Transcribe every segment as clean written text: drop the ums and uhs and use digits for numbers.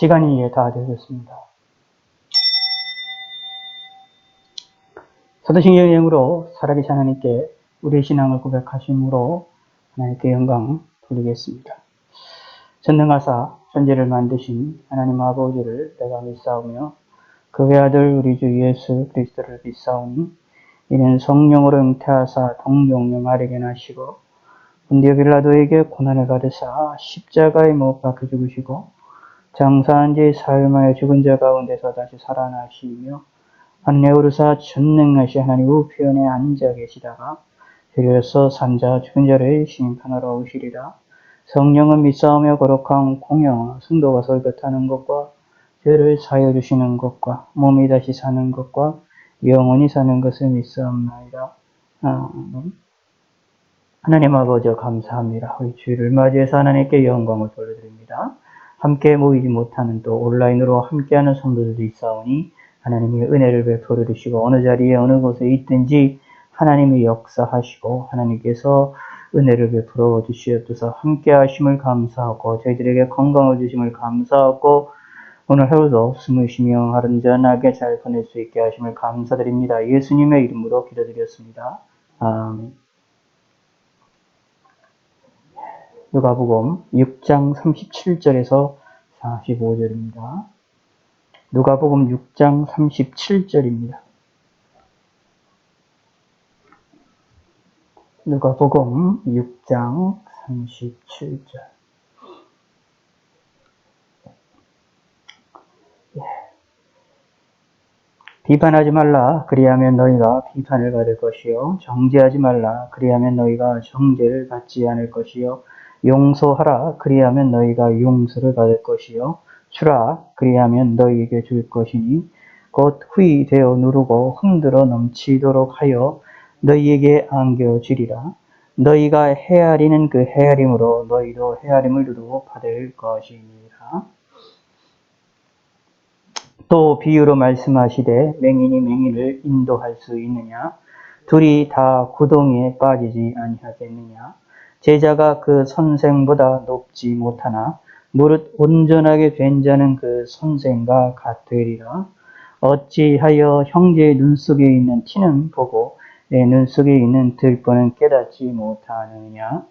시간이 이제 다 되었습니다. 사도신경 여행으로 살아계신 하나님께 우리의 신앙을 고백하심으로 하나님께 영광 돌리겠습니다. 전능하사 천지를 만드신 하나님 아버지를 내가 믿사오며 그 외아들 우리 주 예수 그리스도를 믿사오니 이는 성령으로 잉태하사 동정녀 마리아에게 나시고 본디오 빌라도에게 고난을 받으사 십자가에 못 박혀 죽으시고 장사한 지 사흘만에 죽은 자 가운데서 다시 살아나시며 하늘에 오르사 전능하신 하나님 우편에 앉아 계시다가 들여서 산자 죽은 자를 심판하러 오시리라. 성령은 믿사오며 거룩한 공영 성도가 설교하는 것과 죄를 사하여 주시는 것과 몸이 다시 사는 것과 영원히 사는 것을 믿사옵나이다. 아멘. 하나님 아버지 감사합니다. 우리 주일을 맞이해서 하나님께 영광을 돌려드립니다. 함께 모이지 못하는 또 온라인으로 함께하는 성도들도 있사오니 하나님의 은혜를 베풀어 주시고 어느 자리에 어느 곳에 있든지 하나님이 역사하시고 하나님께서 은혜를 베풀어 주시옵소서. 함께 하심을 감사하고 저희들에게 건강을 주심을 감사하고 오늘 하루도 숨을 쉬며 아름전하게 잘 보낼 수 있게 하심을 감사드립니다. 예수님의 이름으로 기도드렸습니다. 아멘. 누가복음 6장 37절에서 45절입니다. 누가복음 6장 37절입니다. 누가복음 6장 37절. 비판하지 말라. 그리하면 너희가 비판을 받을 것이요. 정죄하지 말라. 그리하면 너희가 정죄를 받지 않을 것이요. 용서하라. 그리하면 너희가 용서를 받을 것이요. 주라. 그리하면 너희에게 줄 것이니 곧 후이 되어 누르고 흔들어 넘치도록 하여 너희에게 안겨주리라. 너희가 헤아리는 그 헤아림으로 너희도 헤아림을 두고 받을 것이니라. 또 비유로 말씀하시되 맹인이 맹인을 인도할 수 있느냐? 둘이 다 구덩이에 빠지지 아니하겠느냐? 제자가 그 선생보다 높지 못하나 무릇 온전하게 된 자는 그 선생과 같으리라. 어찌하여 형제의 눈 속에 있는 티는 보고 내 눈 속에 있는 들보는 깨닫지 못하느냐?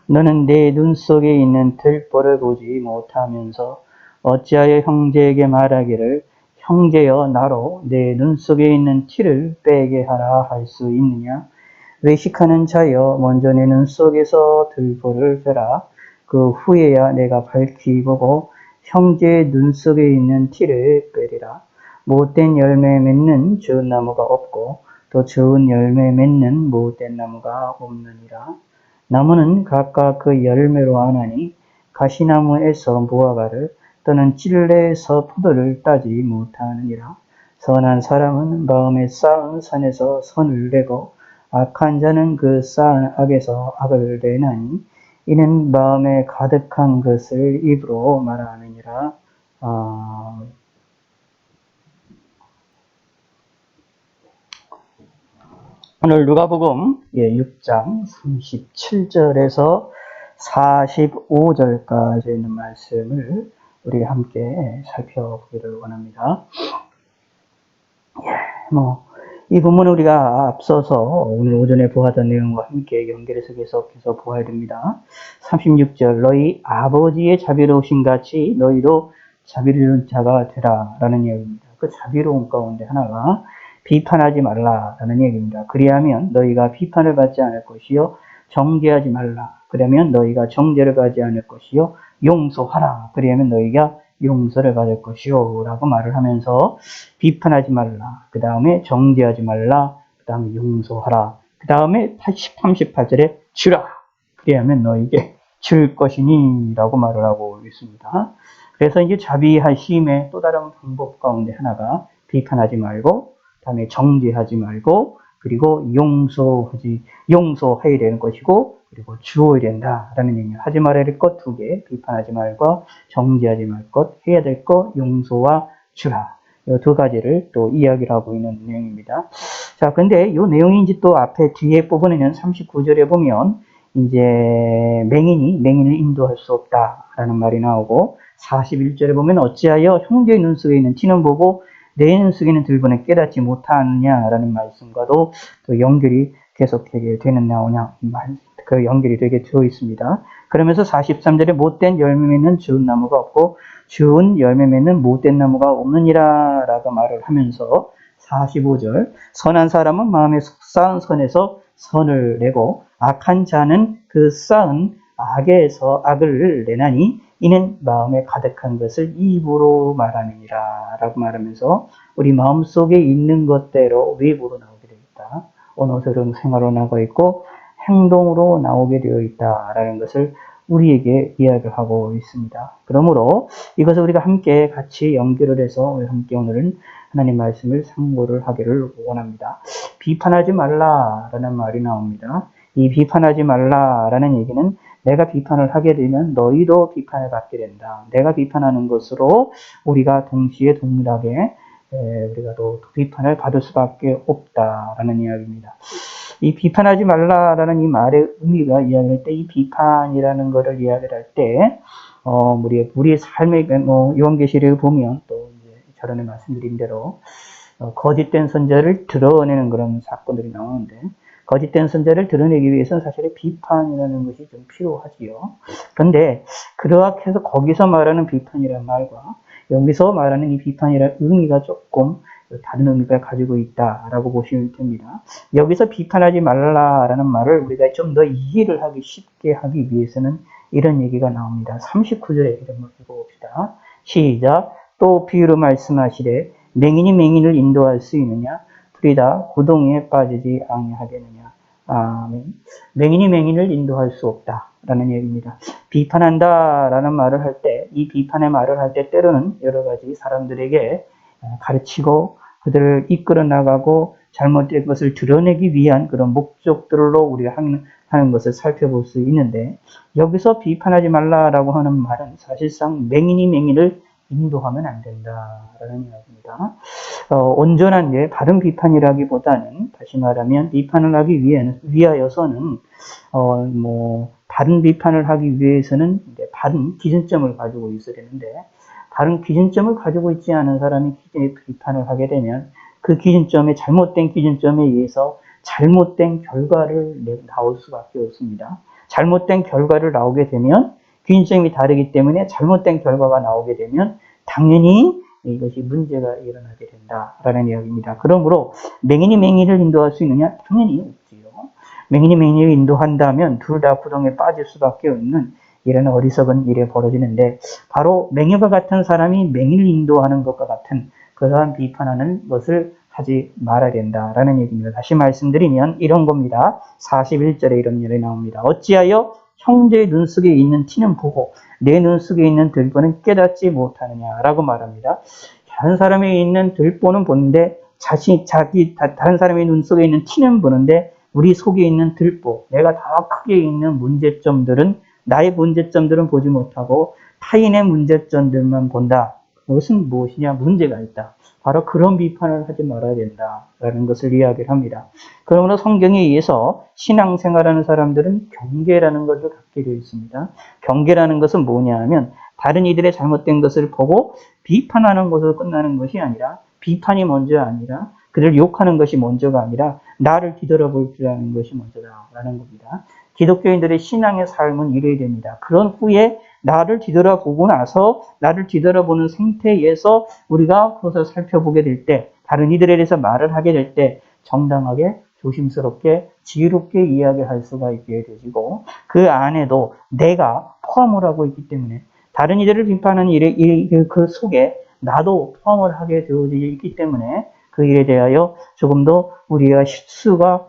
너는 내 눈 속에 있는 들보를 보지 못하면서 어찌하여 형제에게 말하기를 형제여 나로 내 눈 속에 있는 티를 빼게 하라 할 수 있느냐? 외식하는 자여 먼저 내 눈 속에서 들보를 빼라. 그 후에야 내가 밝히 보고 형제의 눈 속에 있는 티를 빼리라. 못된 열매 맺는 좋은 나무가 없고 또 좋은 열매 맺는 못된 나무가 없느니라. 나무는 각각 그 열매로 아나니 가시나무에서 무화과를 또는 찔레에서 포도를 따지 못하느니라. 선한 사람은 마음에 쌓은 산에서 선을 내고 악한 자는 그 쌓은 악에서 악을 내나니 이는 마음에 가득한 것을 입으로 말하느니라. 오늘 누가복음 6장 37절에서 45절까지 있는 말씀을 우리 함께 살펴보기를 원합니다. 이 부분은 우리가 앞서서 오늘 오전에 보았던 내용과 함께 연결해서 계속해서 보아야 됩니다. 36절 너희 아버지의 자비로우신 같이 너희도 자비로운 자가 되라 라는 이야기입니다. 그 자비로운 가운데 하나가 비판하지 말라라는 얘기입니다. 그리하면 너희가 비판을 받지 않을 것이요. 정죄하지 말라. 그러면 너희가 정죄를 받지 않을 것이요. 용서하라. 그리하면 너희가 용서를 받을 것이요. 라고 말을 하면서 비판하지 말라. 그 다음에 정죄하지 말라. 그 다음에 용서하라. 그 다음에 38절에 주라. 그리하면 너희에게 줄 것이니 라고 말을 하고 있습니다. 그래서 이제 자비하심의 또 다른 방법 가운데 하나가 비판하지 말고 다음에 정죄하지 말고 그리고 용서해야 되는 것이고 그리고 주어야 된다라는 얘기예요. 하지 말아야 될 것 두 개, 비판하지 말고 정죄하지 말 것, 해야 될 것 용서와 주라. 이 두 가지를 또 이야기를 하고 있는 내용입니다. 자, 근데 이 내용이 이제 또 앞에 뒤에 부분에는 39절에 보면 이제 맹인을 인도할 수 없다라는 말이 나오고 41절에 보면 어찌하여 형제의 눈 속에 있는 티는 보고 내 눈 속에 있는 들보는 깨닫지 못하느냐라는 말씀과도 또 연결이 계속되게 되는 나오냐 그 연결이 되게 되어 있습니다. 그러면서 43절에 못된 열매 맺는 좋은 나무가 없고 좋은 열매 맺는 못된 나무가 없느니라 라고 말을 하면서 45절 선한 사람은 마음에 쌓은 선에서 선을 내고 악한 자는 그 쌓은 악에서 악을 내나니 이는 마음에 가득한 것을 입으로 말함이니라 라고 말하면서 우리 마음속에 있는 것대로 외부로 나오게 되어 있다. 언어적인 생활로 나오고 있고 행동으로 나오게 되어 있다라는 것을 우리에게 이야기를 하고 있습니다. 그러므로 이것을 우리가 함께 같이 연결을 해서 함께 오늘은 하나님 말씀을 상고를 하기를 원합니다. 비판하지 말라라는 말이 나옵니다. 이 비판하지 말라라는 얘기는 내가 비판을 하게 되면 너희도 비판을 받게 된다. 내가 비판하는 것으로 우리가 동시에 동일하게 우리가 또 비판을 받을 수밖에 없다라는 이야기입니다. 이 비판하지 말라라는 이 말의 의미가 이야기할 때 이 비판이라는 것을 이야기할 때 우리의 삶의 요한계시를 보면 또 이제 저번에 말씀드린 대로 거짓된 선자를 드러내는 그런 사건들이 나오는데 거짓된 선자를 드러내기 위해서는 사실은 비판이라는 것이 좀 필요하지요. 그런데 그렇게 해서 거기서 말하는 비판이라는 말과 여기서 말하는 이 비판이라는 의미가 조금 다른 의미를 가지고 있다라고 보시면 됩니다. 여기서 비판하지 말라라는 말을 우리가 좀 더 이해를 하기 쉽게 하기 위해서는 이런 얘기가 나옵니다. 39절에 이런 읽어봅시다. 시작. 또 비유로 말씀하시되 맹인이 맹인을 인도할 수 있느냐? 둘이 다 고동에 빠지지 아니하겠느냐? 아멘. 맹인이 맹인을 인도할 수 없다라는 얘기입니다. 비판한다라는 말을 할 때, 이 비판의 말을 할 때 때로는 여러 가지 사람들에게 가르치고 그들을 이끌어 나가고 잘못된 것을 드러내기 위한 그런 목적들로 우리가 하는 것을 살펴볼 수 있는데 여기서 비판하지 말라라고 하는 말은 사실상 맹인이 맹인을 인도하면 안 된다라는 이야기입니다. 온전한 바른 비판이라기보다는 다시 말하면 비판을 하기 위하여서는 바른 비판을 하기 위해서는 바른 기준점을 가지고 있어야 되는데 다른 기준점을 가지고 있지 않은 사람이 비판을 하게 되면 그 기준점에 잘못된 기준점에 의해서 잘못된 결과를 나올 수밖에 없습니다. 잘못된 결과를 나오게 되면 기준점이 다르기 때문에 잘못된 결과가 나오게 되면 당연히 이것이 문제가 일어나게 된다라는 이야기입니다. 그러므로 맹인이 맹인을 인도할 수 있느냐? 당연히 없지요. 맹인이 맹인을 인도한다면 둘 다 구덩이에 빠질 수밖에 없는 이런 어리석은 일이 벌어지는데 바로 맹인과 같은 사람이 맹인을 인도하는 것과 같은 그러한 비판하는 것을 하지 말아야 된다라는 얘기입니다. 다시 말씀드리면 이런 겁니다. 41절에 이런 일이 나옵니다. 어찌하여 형제의 눈 속에 있는 티는 보고 내 눈 속에 있는 들보는 깨닫지 못하느냐라고 말합니다. 다른 사람이 있는 들보는 보는데 다른 사람의 눈 속에 있는 티는 보는데 우리 속에 있는 들보, 내가 더 크게 있는 문제점들은 나의 문제점들은 보지 못하고 타인의 문제점들만 본다. 그것은 무엇이냐? 문제가 있다. 바로 그런 비판을 하지 말아야 된다라는 것을 이야기를 합니다. 그러므로 성경에 의해서 신앙생활하는 사람들은 경계라는 것을 갖게 되어 있습니다. 경계라는 것은 뭐냐 하면 다른 이들의 잘못된 것을 보고 비판하는 것으로 끝나는 것이 아니라 비판이 먼저 아니라 그를 욕하는 것이 먼저가 아니라 나를 뒤돌아볼 줄 아는 것이 먼저다라는 겁니다. 기독교인들의 신앙의 삶은 이래야 됩니다. 그런 후에 나를 뒤돌아보고 나서 나를 뒤돌아보는 상태에서 우리가 그것을 살펴보게 될 때 다른 이들에 대해서 말을 하게 될 때 정당하게 조심스럽게 지혜롭게 이야기할 수가 있게 되지고 그 안에도 내가 포함을 하고 있기 때문에 다른 이들을 비판하는 그 속에 나도 포함을 하게 되어져 있기 때문에 그 일에 대하여 조금 더 우리가 실수가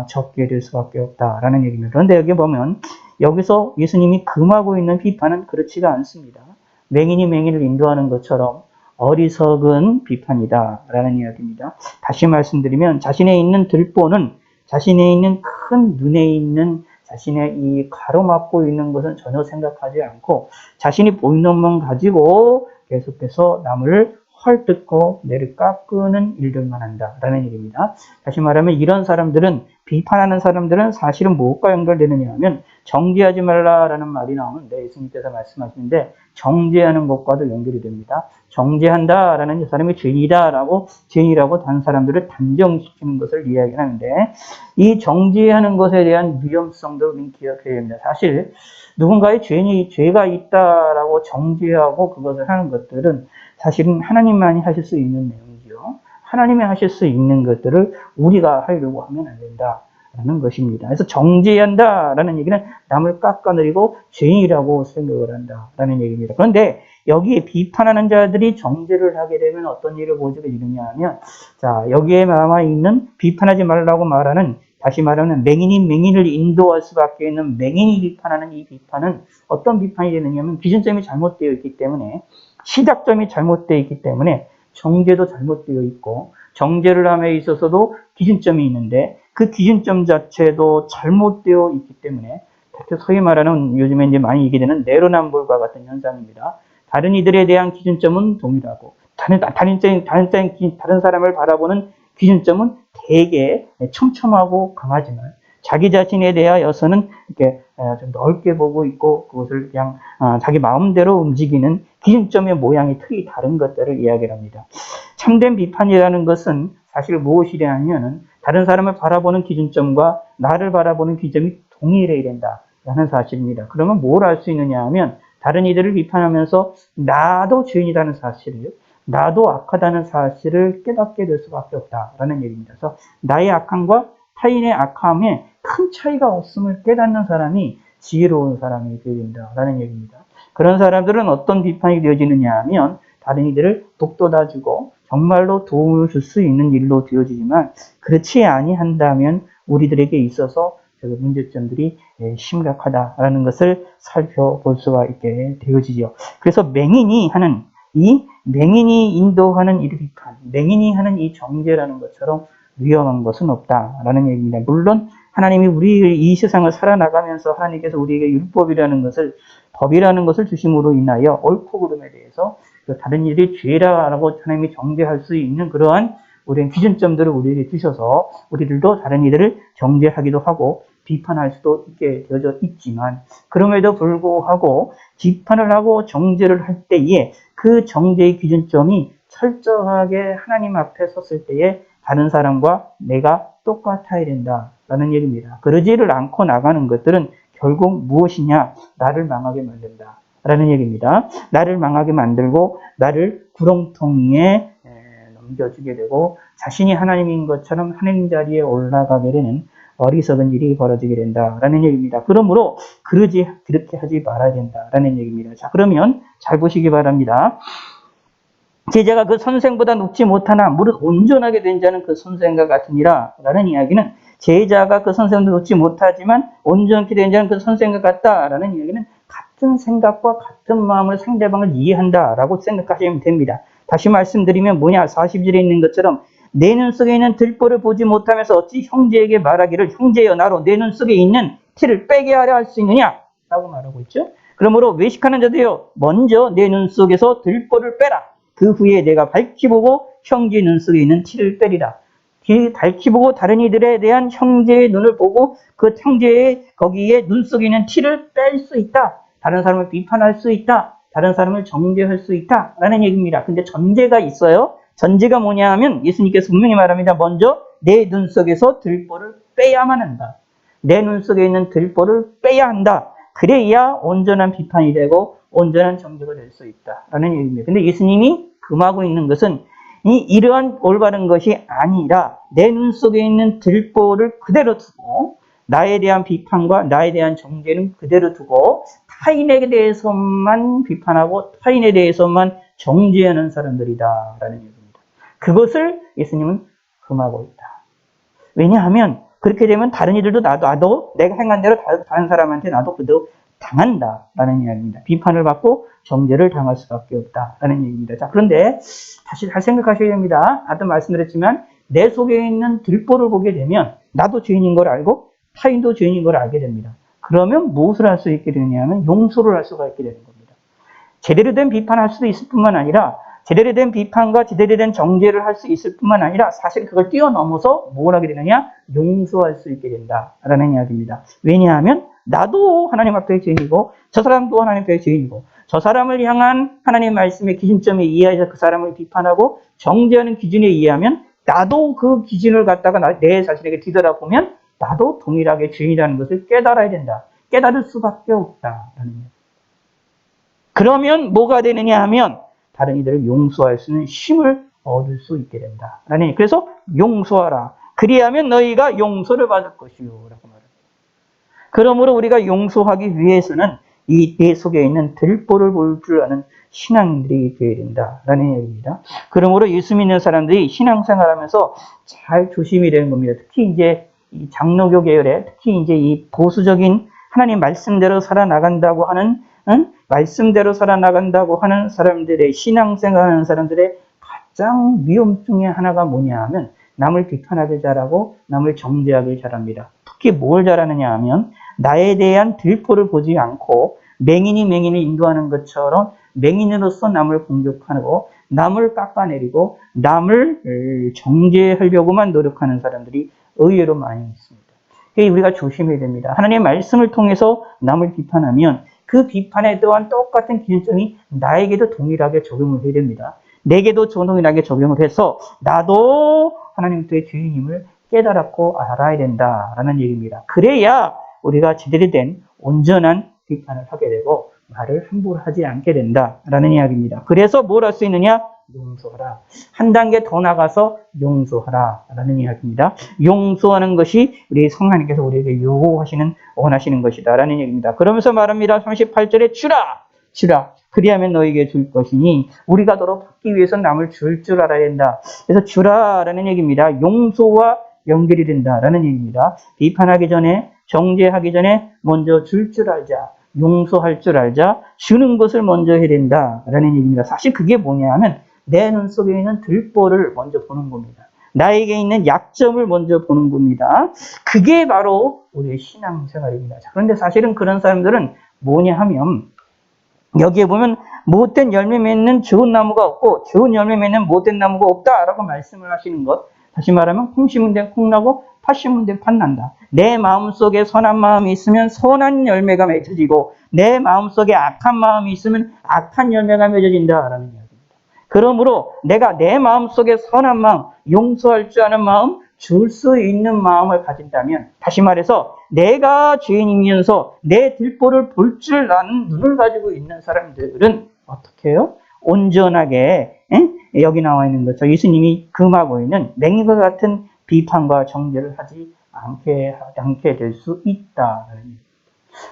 적게 될 수밖에 없다라는 얘기입니다. 그런데 여기 보면 여기서 예수님이 금하고 있는 비판은 그렇지가 않습니다. 맹인이 맹인을 인도하는 것처럼 어리석은 비판이다라는 이야기입니다. 다시 말씀드리면 자신의 있는 들보는 자신의 있는 큰 눈에 있는 자신의 이 가로막고 있는 것은 전혀 생각하지 않고 자신이 보이는 것만 가지고 계속해서 남을 헐뜯고 내를 깎는 일들만 한다라는 얘기입니다. 다시 말하면 이런 사람들은, 비판하는 사람들은 사실은 무엇과 연결되느냐 하면 정죄하지 말라라는 말이 나오는데, 예수님께서 말씀하시는데 정죄하는 것과도 연결이 됩니다. 정죄한다라는 사람이 죄인이라고 다른 사람들을 단정시키는 것을 이야기하는데, 이 정죄하는 것에 대한 위험성도 우리는 기억해야 됩니다. 사실 누군가의 죄가 있다라고 정죄하고 그것을 하는 것들은 사실은 하나님만이 하실 수 있는 내용이죠. 하나님이 하실 수 있는 것들을 우리가 하려고 하면 안 된다라는 것입니다. 그래서 정죄한다라는 얘기는 남을 깎아내리고 죄인이라고 생각을 한다라는 얘기입니다. 그런데 여기에 비판하는 자들이 정죄를 하게 되면 어떤 일을 보게 되느냐 하면, 자, 여기에 남아있는 비판하지 말라고 말하는, 다시 말하면 맹인이 맹인을 인도할 수밖에 있는 맹인이 비판하는 이 비판은 어떤 비판이 되느냐 하면 기준점이 잘못되어 있기 때문에, 시작점이 잘못되어 있기 때문에 정죄도 잘못되어 있고, 정죄를 함에 있어서도 기준점이 있는데 그 기준점 자체도 잘못되어 있기 때문에, 소위 말하는 요즘에 이제 많이 얘기되는 내로남불과 같은 현상입니다. 다른 이들에 대한 기준점은 동일하고 다른 사람을 바라보는 기준점은 되게 촘촘하고 강하지만 자기 자신에 대하여서는 이렇게 좀 넓게 보고 있고, 그것을 그냥 자기 마음대로 움직이는 기준점의 모양이 틀이 다른 것들을 이야기합니다. 참된 비판이라는 것은 사실 무엇이냐 하면은 다른 사람을 바라보는 기준점과 나를 바라보는 기준점이 동일해야 된다라는 사실입니다. 그러면 뭘 알 수 있느냐 하면, 다른 이들을 비판하면서 나도 죄인이라는 사실을, 나도 악하다는 사실을 깨닫게 될 수밖에 없다라는 얘기입니다. 그래서 나의 악함과 타인의 악함에 큰 차이가 없음을 깨닫는 사람이 지혜로운 사람이 되어야 된다라는 얘기입니다. 그런 사람들은 어떤 비판이 되어지느냐 하면 다른 이들을 북돋아주고 정말로 도움을 줄 수 있는 일로 되어지지만, 그렇지 아니한다면 우리들에게 있어서 문제점들이 심각하다라는 것을 살펴볼 수가 있게 되어지죠. 그래서 맹인이 인도하는 이 비판, 맹인이 하는 이 정죄라는 것처럼 위험한 것은 없다라는 얘기입니다. 물론 하나님이 우리 이 세상을 살아나가면서 하나님께서 우리에게 율법이라는 것을, 법이라는 것을 주심으로 인하여 옳고 그름에 대해서 다른 일이 죄라고 하나님이 정죄할 수 있는 그러한 우리의 기준점들을 우리에게 주셔서 우리들도 다른 이들을 정죄하기도 하고 비판할 수도 있게 되어져 있지만, 그럼에도 불구하고 비판을 하고 정죄를 할 때에 그 정죄의 기준점이 철저하게 하나님 앞에 섰을 때에 다른 사람과 내가 똑같아야 된다라는 얘기입니다. 그러지를 않고 나가는 것들은 결국 무엇이냐? 나를 망하게 만든다라는 얘기입니다. 나를 망하게 만들고 나를 구렁텅이에 넘겨주게 되고 자신이 하나님인 것처럼 하나님 자리에 올라가게 되는 어리석은 일이 벌어지게 된다라는 얘기입니다. 그러므로 그렇게 하지 말아야 된다라는 얘기입니다. 자, 그러면 잘 보시기 바랍니다. 제자가 그 선생보다 높지 못하나 무릇 온전하게 된 자는 그 선생과 같으니라 라는 이야기는, 제자가 그 선생보다 높지 못하지만 온전히 된 자는 그 선생과 같다라는 이야기는 같은 생각과 같은 마음을 상대방을 이해한다라고 생각하시면 됩니다. 다시 말씀드리면 뭐냐, 40절에 있는 것처럼 내 눈 속에 있는 들보를 보지 못하면서 어찌 형제에게 말하기를 형제여 나로 내 눈 속에 있는 티를 빼게 하려 할 수 있느냐 라고 말하고 있죠. 그러므로 외식하는 자들여 먼저 내 눈 속에서 들보를 빼라. 그 후에 내가 밝히 보고 형제 눈 속에 있는 티를 빼리라. 밝히 보고 다른 이들에 대한 형제의 눈을 보고 그 형제의 거기에 눈 속에 있는 티를 뺄 수 있다. 다른 사람을 비판할 수 있다. 다른 사람을 정죄할 수 있다. 라는 얘기입니다. 근데 전제가 있어요. 전제가 뭐냐 하면 예수님께서 분명히 말합니다. 먼저 내 눈 속에서 들보를 빼야만 한다. 내 눈 속에 있는 들보를 빼야 한다. 그래야 온전한 비판이 되고 온전한 정죄가 될 수 있다. 라는 얘기입니다. 근데 예수님이 금하고 있는 것은 이러한 올바른 것이 아니라 내 눈 속에 있는 들보를 그대로 두고 나에 대한 비판과 나에 대한 정죄는 그대로 두고 타인에 대해서만 비판하고 타인에 대해서만 정죄하는 사람들이다 라는 얘기입니다. 그것을 예수님은 금하고 있다. 왜냐하면 그렇게 되면 다른 이들도 나도 내가 행한 대로 다른 사람한테 나도 그대로 당한다라는 이야기입니다. 비판을 받고 정죄를 당할 수밖에 없다라는 얘기입니다. 자, 그런데 다시 잘 생각하셔야 됩니다. 아까 말씀드렸지만 내 속에 있는 들보를 보게 되면 나도 죄인인 걸 알고 타인도 죄인인 걸 알게 됩니다. 그러면 무엇을 할 수 있게 되느냐면 용서를 할 수가 있게 되는 겁니다. 제대로 된 비판할 수도 있을 뿐만 아니라 제대로 된 비판과 제대로 된 정죄를 할 수 있을 뿐만 아니라 사실 그걸 뛰어넘어서 뭘 하게 되느냐? 용서할 수 있게 된다라는 이야기입니다. 왜냐하면 나도 하나님 앞에 죄인이고 저 사람도 하나님 앞에 죄인이고 저 사람을 향한 하나님 말씀의 기준점에 의해서 그 사람을 비판하고 정죄하는 기준에 의하면 나도 그 기준을 갖다가 내 자신에게 뒤돌아보면 나도 동일하게 죄인이라는 것을 깨달아야 된다. 깨달을 수밖에 없다라는 거예요. 그러면 뭐가 되느냐 하면 다른 이들을 용서할 수 있는 힘을 얻을 수 있게 된다. 그래서 용서하라. 그리하면 너희가 용서를 받을 것이요. 라고 말합니다. 그러므로 우리가 용서하기 위해서는 이 내 속에 있는 들보를 볼 줄 아는 신앙들이 되어야 된다라는 얘기입니다. 그러므로 예수 믿는 사람들이 신앙생활하면서 잘 조심이 되는 겁니다. 특히 이제 이 장로교 계열에 특히 이제 이 보수적인 하나님 말씀대로 살아나간다고 하는 말씀대로 살아나간다고 하는 사람들의 신앙생활하는 사람들의 가장 위험 중에 하나가 뭐냐 하면 남을 비판하기 잘하고 남을 정죄하기 잘합니다. 특히 뭘 잘하느냐 하면 나에 대한 들보를 보지 않고 맹인이 맹인을 인도하는 것처럼 맹인으로서 남을 공격하고 남을 깎아내리고 남을 정죄하려고만 노력하는 사람들이 의외로 많이 있습니다. 우리가 조심해야 됩니다. 하나님의 말씀을 통해서 남을 비판하면 그 비판에 또한 똑같은 기준점이 나에게도 동일하게 적용을 해야 됩니다. 내게도 동일하게 적용을 해서 나도 하나님의 죄인임을 깨달았고 알아야 된다라는 얘기입니다. 그래야 우리가 제대로 된 온전한 비판을 하게 되고 말을 함부로 하지 않게 된다라는 이야기입니다. 그래서 뭘 할 수 있느냐? 용서하라. 한 단계 더 나가서 용서하라라는 이야기입니다. 용서하는 것이 우리 성하나님께서 우리에게 요구하시는 원하시는 것이다라는 얘기입니다. 그러면서 말합니다. 38절에 주라. 그리하면 너에게 줄 것이니 우리가 더러 받기 위해서 남을 줄 알아야 된다. 그래서 주라라는 얘기입니다. 용서와 연결이 된다라는 얘기입니다. 비판하기 전에 정죄하기 전에 먼저 줄 알자. 용서할 줄 알자. 주는 것을 먼저 해야 된다라는 얘기입니다. 사실 그게 뭐냐 하면 내 눈 속에 있는 들보를 먼저 보는 겁니다. 나에게 있는 약점을 먼저 보는 겁니다. 그게 바로 우리의 신앙생활입니다. 그런데 사실은 그런 사람들은 뭐냐 하면 여기에 보면 못된 열매 맺는 좋은 나무가 없고 좋은 열매 맺는 못된 나무가 없다라고 말씀을 하시는 것. 다시 말하면 콩 심은 데는 콩 나고 팥 심은 데는 팥 난다. 내 마음속에 선한 마음이 있으면 선한 열매가 맺어지고 내 마음속에 악한 마음이 있으면 악한 열매가 맺어진다라는 이야기입니다. 그러므로 내가 내 마음속에 선한 마음, 용서할 줄 아는 마음, 줄 수 있는 마음을 가진다면 다시 말해서 내가 죄인이면서 내 들보를 볼 줄 아는 눈을 가지고 있는 사람들은 어떻게 해요? 온전하게 여기 나와 있는 것처럼 예수님이 금하고 있는 맹인과 같은 비판과 정죄를 하지 않게 될 수 있다.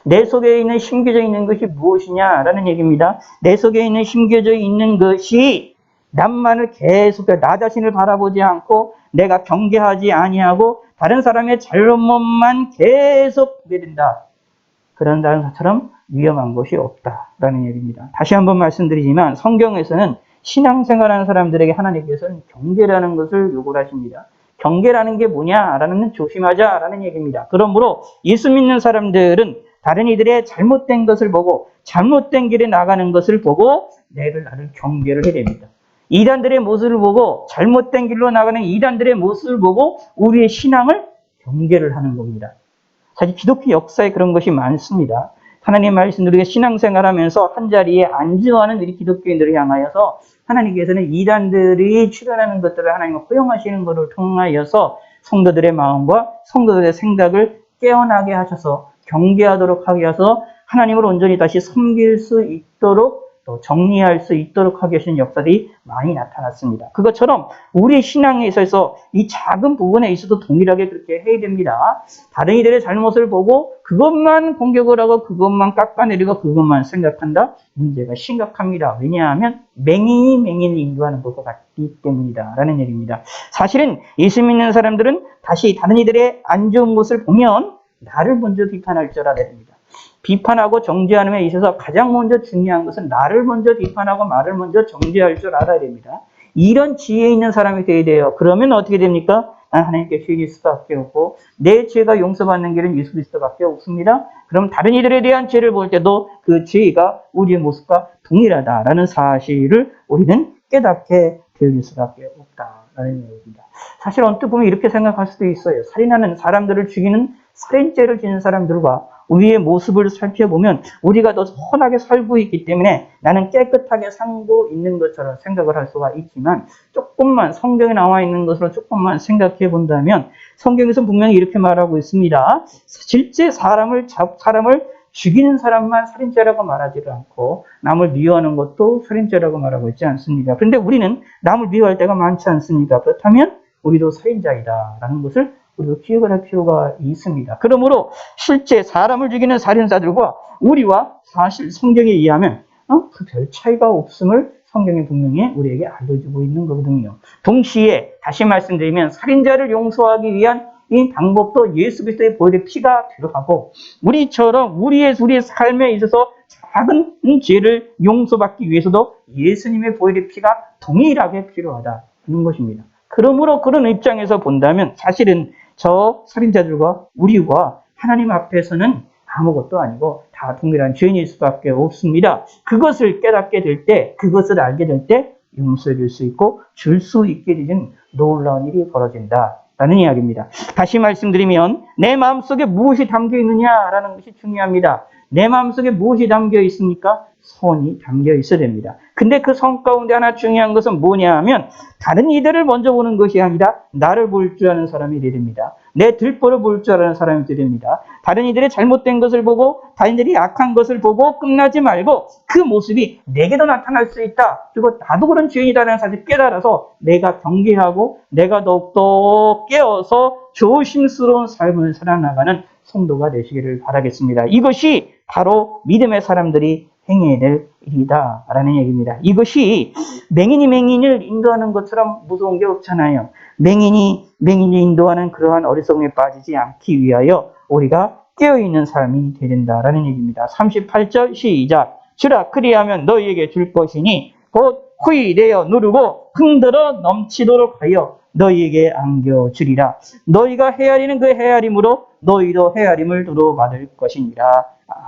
내 속에 있는 심겨져 있는 것이 무엇이냐라는 얘기입니다. 내 속에 있는 심겨져 있는 것이 남만을 계속 나 자신을 바라보지 않고 내가 경계하지 아니하고 다른 사람의 잘못만 계속 보게 된다. 그런 것처럼 위험한 것이 없다라는 얘기입니다. 다시 한번 말씀드리지만 성경에서는 신앙생활하는 사람들에게 하나님께서는 경계라는 것을 요구를 하십니다. 경계라는 게 뭐냐라는 조심하자라는 얘기입니다. 그러므로 예수 믿는 사람들은 다른 이들의 잘못된 것을 보고 잘못된 길에 나가는 것을 보고 나를 경계를 해야 됩니다. 이단들의 모습을 보고 잘못된 길로 나가는 이단들의 모습을 보고 우리의 신앙을 경계를 하는 겁니다. 사실 기독교 역사에 그런 것이 많습니다. 하나님 말씀을 우리가 신앙생활하면서 한자리에 안주하는 우리 기독교인들을 향하여서 하나님께서는 이단들이 출현하는 것들을 하나님과 허용하시는 것을 통하여서 성도들의 마음과 성도들의 생각을 깨어나게 하셔서 경계하도록 하게 해서 하나님을 온전히 다시 섬길 수 있도록 또 정리할 수 있도록 하게 하시는 역사들이 많이 나타났습니다. 그것처럼 우리 신앙에 있어서 이 작은 부분에 있어도 동일하게 그렇게 해야 됩니다. 다른 이들의 잘못을 보고 그것만 공격을 하고 그것만 깎아내리고 그것만 생각한다? 문제가 심각합니다. 왜냐하면 맹인을 인도하는 것과 같기 때문이다 라는 얘기입니다. 사실은 예수 믿는 사람들은 다시 다른 이들의 안 좋은 것을 보면 나를 먼저 비판할 줄 알아야 됩니다. 비판하고 정죄하는 데 있어서 가장 먼저 중요한 것은 나를 먼저 비판하고 말을 먼저 정죄할 줄 알아야 됩니다. 이런 지혜 있는 사람이 되어야 돼요. 그러면 어떻게 됩니까? 하나님께 죄질 수밖에 없고 내 죄가 용서받는 길은 예수 그리스도밖에 없습니다. 그럼 다른 이들에 대한 죄를 볼 때도 그 죄가 우리의 모습과 동일하다라는 사실을 우리는 깨닫게 되어질 수밖에 없다라는 얘기입니다. 사실 언뜻 보면 이렇게 생각할 수도 있어요. 살인하는 사람들을 죽이는 살인죄를 지는 사람들과 우리의 모습을 살펴보면 우리가 더 선하게 살고 있기 때문에 나는 깨끗하게 살고 있는 것처럼 생각을 할 수가 있지만, 조금만 성경에 나와 있는 것으로 조금만 생각해 본다면 성경에서 분명히 이렇게 말하고 있습니다. 실제 사람을 죽이는 사람만 살인죄라고 말하지를 않고 남을 미워하는 것도 살인죄라고 말하고 있지 않습니까? 그런데 우리는 남을 미워할 때가 많지 않습니까? 그렇다면 우리도 살인자이다라는 것을 우리도 기억을 할 필요가 있습니다. 그러므로 실제 사람을 죽이는 살인사들과 우리와 사실 성경에 의하면 그 별 차이가 없음을 성경이 분명히 우리에게 알려주고 있는 거거든요. 동시에 다시 말씀드리면 살인자를 용서하기 위한 이 방법도 예수 그리스도의 보혈의 피가 필요하고, 우리처럼 우리의 삶에 있어서 작은 죄를 용서받기 위해서도 예수님의 보혈의 피가 동일하게 필요하다는 것입니다. 그러므로 그런 입장에서 본다면 사실은 저 살인자들과 우리와 하나님 앞에서는 아무것도 아니고 다 동일한 죄인일 수밖에 없습니다. 그것을 깨닫게 될 때, 그것을 알게 될 때 용서해 줄 수 있고 줄 수 있게 되는 놀라운 일이 벌어진다라는 이야기입니다. 다시 말씀드리면 내 마음속에 무엇이 담겨 있느냐라는 것이 중요합니다. 내 마음속에 무엇이 담겨 있습니까? 선이 담겨 있어야 됩니다. 근데 그 선 가운데 하나 중요한 것은 뭐냐 하면, 다른 이들을 먼저 보는 것이 아니라 나를 볼 줄 아는 사람이 되야 됩니다. 내 들보를 볼 줄 아는 사람이 되야 됩니다. 다른 이들의 잘못된 것을 보고 다른 이들이 악한 것을 보고 끝나지 말고 그 모습이 내게도 나타날 수 있다. 그리고 나도 그런 죄인이라는 사실을 깨달아서 내가 경계하고 내가 더욱더 깨어서 조심스러운 삶을 살아나가는 성도가 되시기를 바라겠습니다. 이것이 바로 믿음의 사람들이 행해야 될 일이다라는 얘기입니다. 이것이 맹인이 맹인을 인도하는 것처럼 무서운 게 없잖아요. 맹인이 인도하는 그러한 어리석음에 빠지지 않기 위하여 우리가 깨어있는 사람이 되야 된다라는 얘기입니다. 38절 시작. 주라 그리하면 너희에게 줄 것이니 곧 후일되어 누르고 흔들어 넘치도록 하여 너희에게 안겨주리라. 너희가 헤아리는 그 헤아림으로 너희도 헤아림을 두루 받을 것이니라.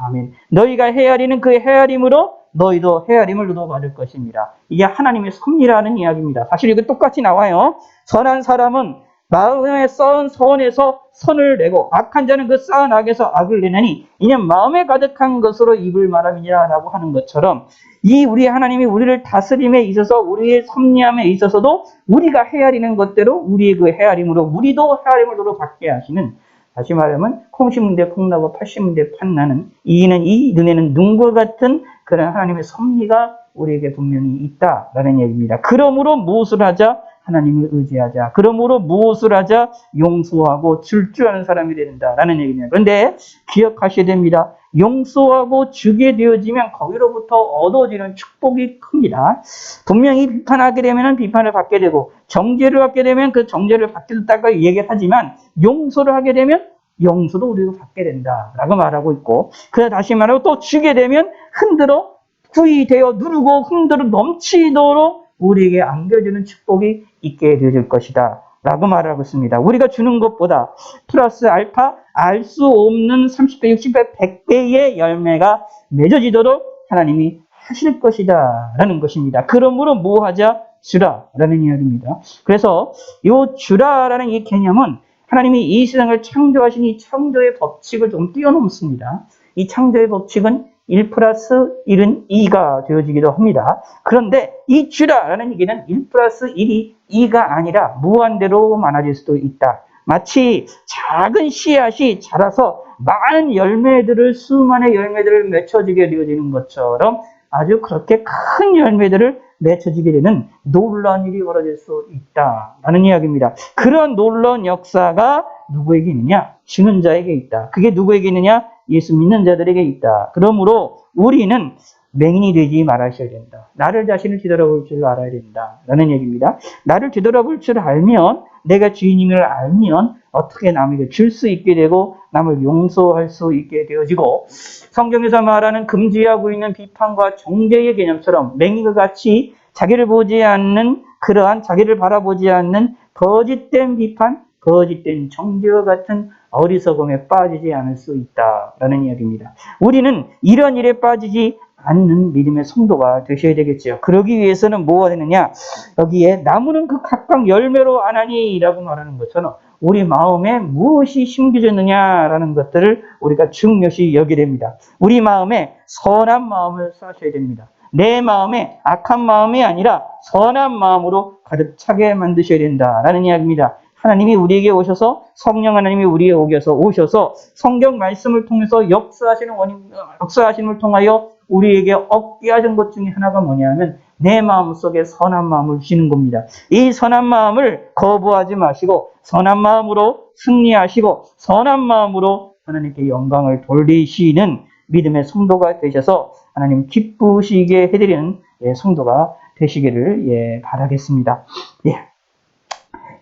아멘. 너희가 헤아리는 그 헤아림으로 너희도 헤아림을 두루 받을 것이니라. 이게 하나님의 섭리라는 이야기입니다. 사실 이거 똑같이 나와요. 선한 사람은 마음에 쌓은 선에서 선을 내고 악한 자는 그 쌓은 악에서 악을 내느니 이는 마음에 가득한 것으로 입을 말함이니라 라고 하는 것처럼, 이 우리 하나님이 우리를 다스림에 있어서 우리의 섭리함에 있어서도 우리가 헤아리는 것대로 우리의 그 헤아림으로 우리도 헤아림을 두루 받게 하시는, 다시 말하면 콩 심은 데 콩나고 팥 심은 데 팥나는, 이는 이 눈에는 눈과 같은 그런 하나님의 섭리가 우리에게 분명히 있다라는 얘기입니다. 그러므로 무엇을 하자? 하나님을 의지하자. 그러므로 무엇을 하자? 용서하고 줄 줄 아는 사람이 된다라는 얘기입니다. 그런데 기억하셔야 됩니다. 용서하고 주게 되어지면 거기로부터 얻어지는 축복이 큽니다. 분명히 비판하게 되면 비판을 받게 되고, 정죄를 받게 되면 그 정죄를 받겠다고 얘기를 하지만, 용서를 하게 되면 용서도 우리가 받게 된다라고 말하고 있고, 그래서 다시 말하고 또 주게 되면 흔들어 구이 되어 누르고 흔들어 넘치도록 우리에게 안겨주는 축복이 있게 되어질 것이다 라고 말하고 있습니다. 우리가 주는 것보다 플러스 알파 알 수 없는 30배, 60배, 100배의 열매가 맺어지도록 하나님이 하실 것이다 라는 것입니다. 그러므로 뭐 하자? 주라 라는 이야기입니다. 그래서 이 주라라는 이 개념은 하나님이 이 세상을 창조하신 이 창조의 법칙을 좀 뛰어넘습니다. 이 창조의 법칙은 1 플러스 1은 2가 되어지기도 합니다. 그런데 이 주라라는 얘기는 1 플러스 1이 2가 아니라 무한대로 많아질 수도 있다. 마치 작은 씨앗이 자라서 많은 열매들을, 수많은 열매들을 맺혀지게 되어지는 것처럼 아주 그렇게 큰 열매들을 맺혀지게 되는 놀라운 일이 벌어질 수 있다라는 이야기입니다. 그런 놀라운 역사가 누구에게 있느냐? 주는 자에게 있다. 그게 누구에게 있느냐? 예수 믿는 자들에게 있다. 그러므로 우리는 맹인이 되지 말아셔야 된다. 나를 자신을 뒤돌아볼 줄 알아야 된다 라는 얘기입니다. 나를 뒤돌아볼 줄 알면, 내가 주인임을 알면 어떻게 남에게 줄 수 있게 되고 남을 용서할 수 있게 되어지고, 성경에서 말하는 금지하고 있는 비판과 정죄의 개념처럼 맹인과 같이 자기를 보지 않는, 그러한 자기를 바라보지 않는 거짓된 비판, 거짓된 정죄와 같은 어리석음에 빠지지 않을 수 있다라는 이야기입니다. 우리는 이런 일에 빠지지 않는 믿음의 성도가 되셔야 되겠죠. 그러기 위해서는 뭐가 되느냐? 여기에 나무는 그 각각 열매로 아나니라고 말하는 것처럼 우리 마음에 무엇이 심겨졌느냐라는 것들을 우리가 중요시 여기게 됩니다. 우리 마음에 선한 마음을 쌓으셔야 됩니다. 내 마음에 악한 마음이 아니라 선한 마음으로 가득 차게 만드셔야 된다라는 이야기입니다. 하나님이 우리에게 오셔서 성령 하나님이 우리에게 오셔서 성경 말씀을 통해서 역사하심을 통하여 우리에게 얻게 하신 것 중에 하나가 뭐냐면 내 마음속에 선한 마음을 주시는 겁니다. 이 선한 마음을 거부하지 마시고 선한 마음으로 승리하시고 선한 마음으로 하나님께 영광을 돌리시는 믿음의 성도가 되셔서 하나님 기쁘시게 해드리는 성도가 되시기를 바라겠습니다.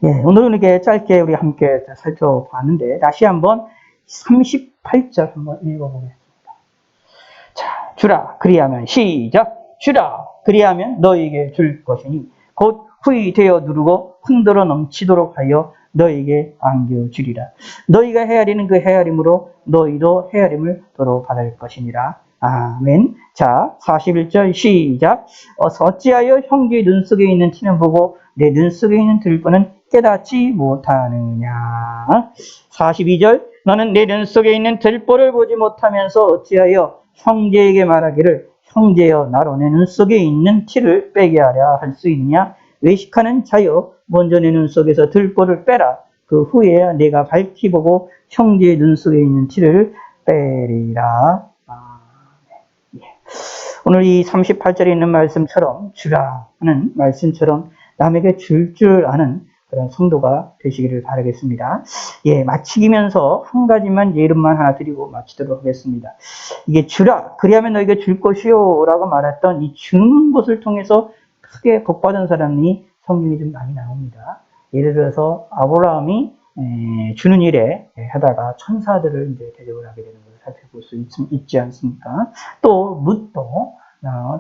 오늘은 이렇게 짧게 우리 함께 살펴봤는데 다시 한번 38절 한번 읽어보겠습니다. 자, 주라 그리하면 시작. 주라 그리하면 너희에게 줄 것이니 곧 후히 되어 누르고 흔들어 넘치도록 하여 너희에게 안겨주리라. 너희가 헤아리는 그 헤아림으로 너희도 헤아림을 도로 받을 것이니라. 아멘. 자, 41절 시작. 어찌하여 형제의 눈 속에 있는 티는 보고 내 눈 속에 있는 들보는 깨닫지 못하느냐. 42절 너는 내 눈 속에 있는 들보를 보지 못하면서 어찌하여 형제에게 말하기를 형제여 나로 내 눈 속에 있는 티를 빼게 하랴 할 수 있느냐. 외식하는 자여 먼저 내 눈 속에서 들보를 빼라. 그 후에야 내가 밝히 보고 형제의 눈 속에 있는 티를 빼리라. 오늘 이 38절에 있는 말씀처럼 주라 하는 말씀처럼 남에게 줄 아는 그런 성도가 되시기를 바라겠습니다. 마치면서 한 가지만 예름만 하나 드리고 마치도록 하겠습니다. 이게 주라 그리하면 너에게 줄 것이요 라고 말했던 이 주는 것을 통해서 크게 복받은 사람이 성경에 좀 많이 나옵니다. 예를 들어서 아브라함이 주는 일에 하다가 천사들을 이제 대접을 하게 되는 것을 살펴볼 수 있지 않습니까? 또 룻도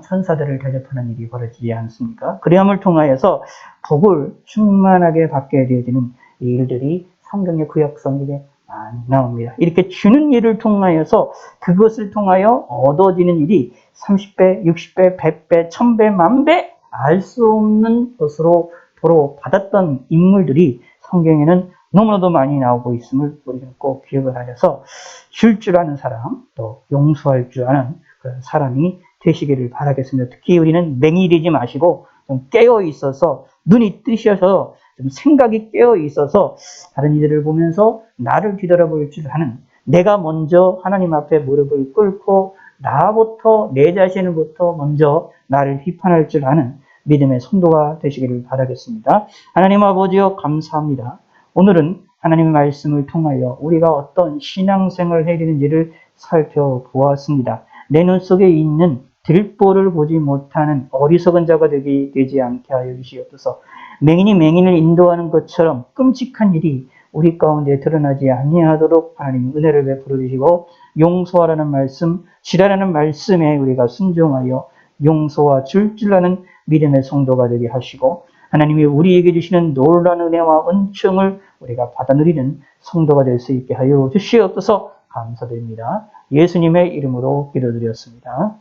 천사들을 대접하는 일이 벌어지지 않습니까? 그리함을 통하여서 복을 충만하게 받게 되어지는 일들이 성경의 구약 성경에 많이 나옵니다. 이렇게 주는 일을 통하여서 그것을 통하여 얻어지는 일이 30배, 60배, 100배, 1000배, 만배 알 수 없는 것으로 도로 받았던 인물들이 성경에는 너무나도 많이 나오고 있음을 우리는 꼭 기억을 하셔서 줄 아는 사람, 또 용서할 줄 아는 그런 사람이 되시기를 바라겠습니다. 특히 우리는 맹이 되지 마시고 좀 깨어 있어서 눈이 뜨셔서 좀 생각이 깨어 있어서 다른 이들을 보면서 나를 뒤돌아볼 줄 아는 내가 먼저 하나님 앞에 무릎을 꿇고 나부터 내 자신을부터 먼저 나를 비판할 줄 아는 믿음의 성도가 되시기를 바라겠습니다. 하나님 아버지여 감사합니다. 오늘은 하나님의 말씀을 통하여 우리가 어떤 신앙생활을 해야 되는지를 살펴보았습니다. 내 눈 속에 있는 들보를 보지 못하는 어리석은 자가 되지 않게 하여 주시옵소서. 맹인이 맹인을 인도하는 것처럼 끔찍한 일이 우리 가운데 드러나지 아니하도록 하나님 은혜를 베풀어 주시고 용서하라는 말씀, 지라라는 말씀에 우리가 순종하여 용서와 줄 아는 믿음의 성도가 되게 하시고 하나님이 우리에게 주시는 놀라운 은혜와 은총을 우리가 받아 누리는 성도가 될 수 있게 하여 주시옵소서. 감사드립니다. 예수님의 이름으로 기도드렸습니다.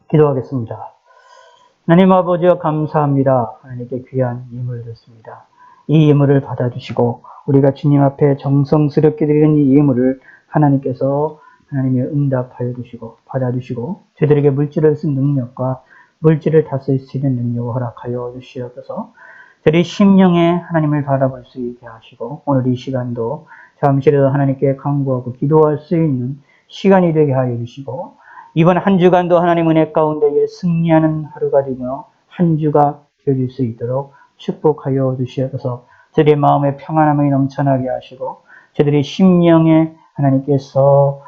기도하겠습니다. 하나님 아버지여 감사합니다. 하나님께 귀한 예물을 드렸습니다. 이 예물을 받아주시고 우리가 주님 앞에 정성스럽게 드리는 이 예물을 하나님께서 하나님의 응답하여 주시고 받아주시고 저희들에게 물질을 쓴 능력과 물질을 다스릴 수 있는 능력을 허락하여 주시옵소서. 저희 심령에 하나님을 바라볼 수 있게 하시고 오늘 이 시간도 잠시라도 하나님께 간구하고 기도할 수 있는 시간이 되게 하여 주시고 이번 한 주간도 하나님 은혜 가운데에 승리하는 하루가 되며 한 주가 되어질 수 있도록 축복하여 주시옵소서. 저희의 마음에 평안함이 넘쳐나게 하시고 저희들의 심령에 하나님께서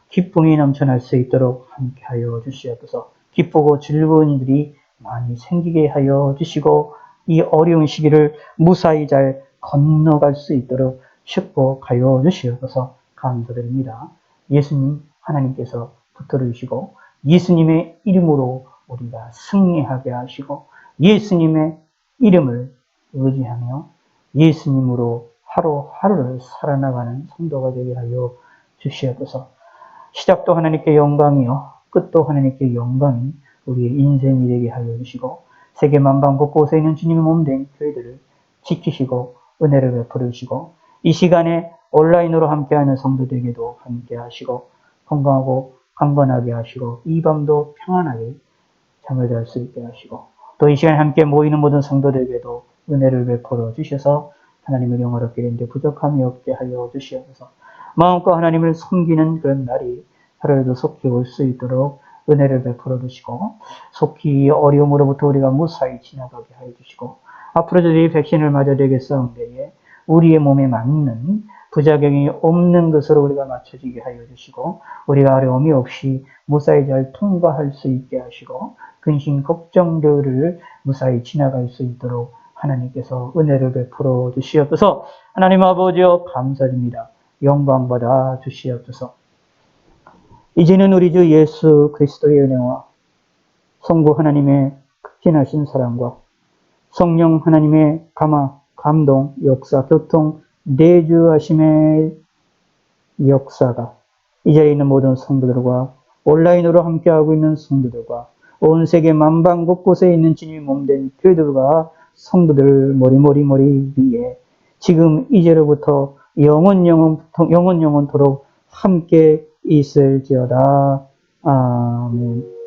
기쁨이 넘쳐날 수 있도록 함께하여 주시옵소서. 기쁘고 즐거운 일들이 많이 생기게 하여 주시고 이 어려운 시기를 무사히 잘 건너갈 수 있도록 축복하여 주시옵소서. 감사드립니다. 예수님 하나님께서 붙들어 주시고 예수님의 이름으로 우리가 승리하게 하시고 예수님의 이름을 의지하며 예수님으로 하루하루를 살아나가는 성도가 되게 하여 주시옵소서. 시작도 하나님께 영광이요 끝도 하나님께 영광인 우리의 인생이 되게 하여 주시고 세계 만방 곳곳에 있는 주님의 몸된 교회들을 지키시고 은혜를 베풀어 주시고 이 시간에 온라인으로 함께하는 성도들에게도 함께 하시고 건강하고 강건하게 하시고 이 밤도 평안하게 잠을 잘 수 있게 하시고 또 이 시간에 함께 모이는 모든 성도들에게도 은혜를 베풀어 주셔서 하나님을 영화롭게 하는데 부족함이 없게 하여 주시옵소서. 마음껏 하나님을 섬기는 그런 날이 하루에도 속히 올 수 있도록 은혜를 베풀어 주시고 속히 어려움으로부터 우리가 무사히 지나가게 하여 주시고 앞으로 저희 백신을 맞아 되겠사온데에 우리의 몸에 맞는 부작용이 없는 것으로 우리가 맞춰지게 하여 주시고 우리가 어려움이 없이 무사히 잘 통과할 수 있게 하시고 근심 걱정들을 무사히 지나갈 수 있도록 하나님께서 은혜를 베풀어 주시옵소서. 하나님 아버지여 감사드립니다. 영광받아 주시옵소서. 이제는 우리 주 예수 그리스도의 은혜와 성부 하나님의 극진하신 사랑과 성령 하나님의 감화, 감동, 역사, 교통, 내주하심의 역사가 이 자리에 있는 모든 성도들과 온라인으로 함께하고 있는 성도들과 온 세계 만방 곳곳에 있는 주님의 몸된 교회들과 성도들 머리 위에 지금 이제로부터 영원토록 함께 있을지어다. 아멘.